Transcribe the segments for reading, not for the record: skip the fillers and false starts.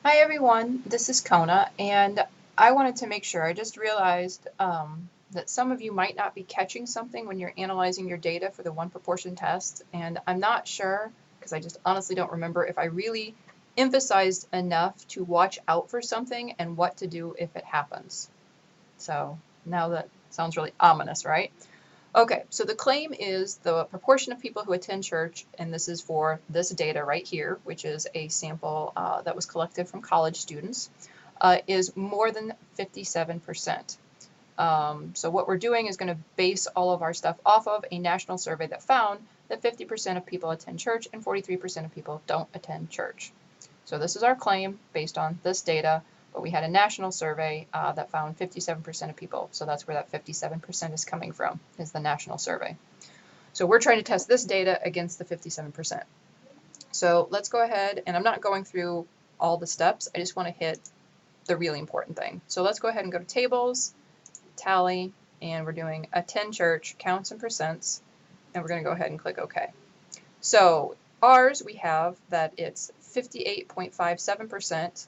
Hi everyone, this is Kona, and I wanted to make sure, I just realized that some of you might not be catching something when you're analyzing your data for the one proportion test, and I'm not sure, because I just honestly don't remember if I really emphasized enough to watch out for something and what to do if it happens. So now that sounds really ominous, right? Okay, so the claim is the proportion of people who attend church, and this is for this data right here, which is a sample that was collected from college students, is more than 57%. So what we're doing is going to base all of our stuff off of a national survey that found that 50% of people attend church and 43% of people don't attend church. So this is our claim based on this data, but we had a national survey that found 57% of people. So that's where that 57% is coming from, is the national survey. So we're trying to test this data against the 57%. So let's go ahead, and I'm not going through all the steps. I just want to hit the really important thing. So let's go ahead and go to tables, tally, and we're doing attend church, counts and percents, and we're going to go ahead and click OK. So ours, we have that it's 58.57%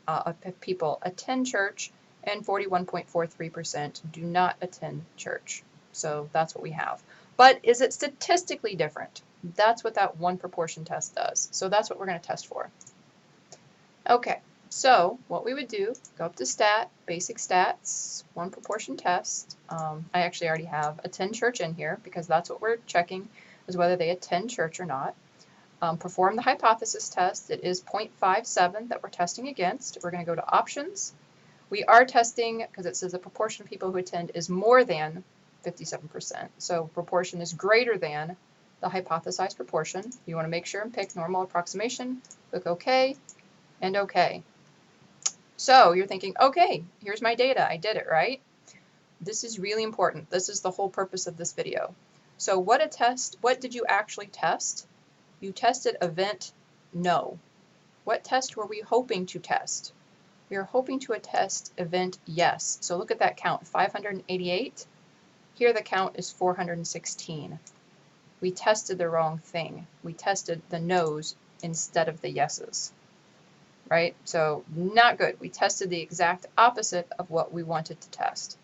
of people attend church and 41.43% do not attend church. So that's what we have. But is it statistically different? That's what that one proportion test does. So that's what we're going to test for. Okay, so what we would do, go up to stat, basic stats, one proportion test. I actually already have attend church in here because that's what we're checking, is whether they attend church or not. Perform the hypothesis test. It is 0.57 that we're testing against. We're going to go to options. We are testing, because it says the proportion of people who attend is more than 57%. So proportion is greater than the hypothesized proportion. You want to make sure and pick normal approximation. Click OK and OK. So you're thinking, okay, here's my data. I did it, right? This is really important. This is the whole purpose of this video. So what did you actually test? You tested event no. What test were we hoping to test? We are hoping to test event yes. So look at that count, 588. Here the count is 416. We tested the wrong thing. We tested the no's instead of the yeses, right? So not good. We tested the exact opposite of what we wanted to test.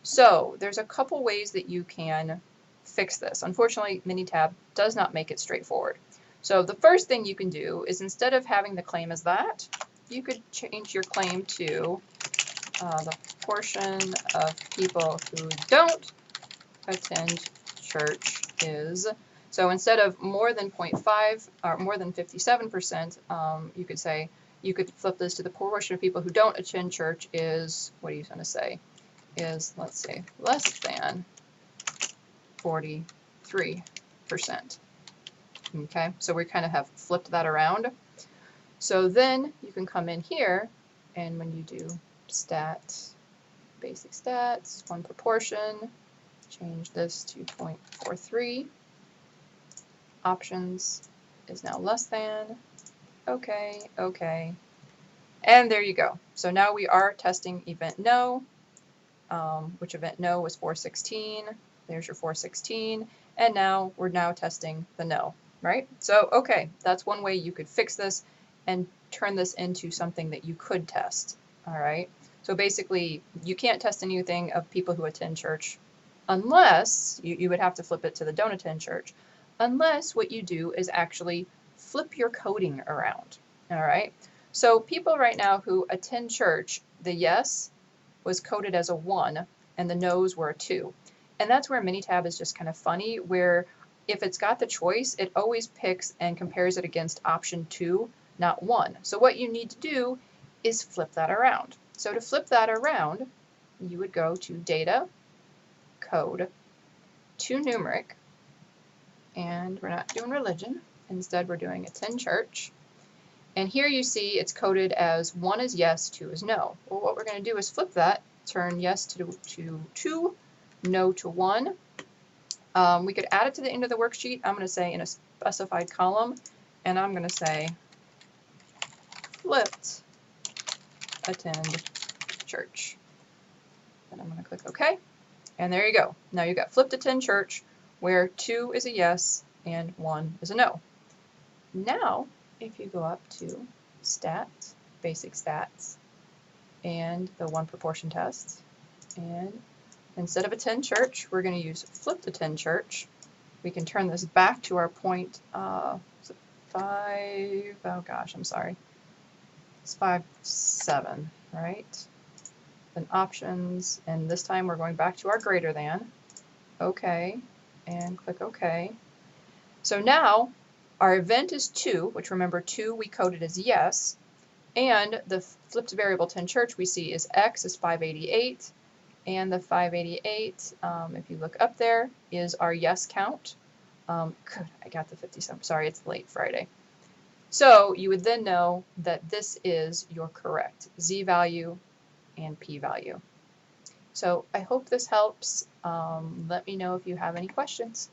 So there's a couple ways that you can fix this. Unfortunately, Minitab does not make it straightforward. So the first thing you can do is, instead of having the claim as that, you could change your claim to the proportion of people who don't attend church is. So instead of more than 0.5 or more than 57%, you could say, you could flip this to the proportion of people who don't attend church is, what are you going to say, is, let's say, less than 43%. Okay, so we kind of have flipped that around. So then you can come in here, and when you do stat, basic stats, one proportion, change this to 0.43. Options is now less than. Okay, okay. And there you go. So now we are testing event no, which event no was 416. There's your 416. And now we're testing the no, right? So, okay, that's one way you could fix this and turn this into something that you could test, all right? So basically, you can't test anything of people who attend church unless, you would have to flip it to the don't attend church, unless what you do is actually flip your coding around, all right? So people right now who attend church, the yes was coded as a 1 and the no's were a 2. And that's where Minitab is just kind of funny, where if it's got the choice, it always picks and compares it against option 2, not 1. So what you need to do is flip that around. So to flip that around, you would go to Data, Code, to Numeric, and we're not doing religion. Instead, we're doing attend church. And here you see it's coded as 1 is yes, 2 is no. Well, what we're going to do is flip that, turn yes to 2, no to 1. We could add it to the end of the worksheet. I'm going to say in a specified column, and I'm going to say flipped attend church. And I'm going to click OK. And there you go. Now you've got flipped attend church, where 2 is a yes and 1 is a no. Now, if you go up to Stat, basic stats and the one proportion test. And instead of attend church, we're going to use flipped attend church. We can turn this back to our point, is it 5, oh gosh, I'm sorry. It's 5, 7, right? Then options, and this time we're going back to our greater than. Okay, and click OK. So now our event is 2, which remember 2 we coded as yes, and the flipped variable attend church we see is x is 588, and the 588, if you look up there, is our yes count. Good, I got the 57, sorry, it's late Friday. So you would then know that this is your correct z value and p value. So I hope this helps. Let me know if you have any questions.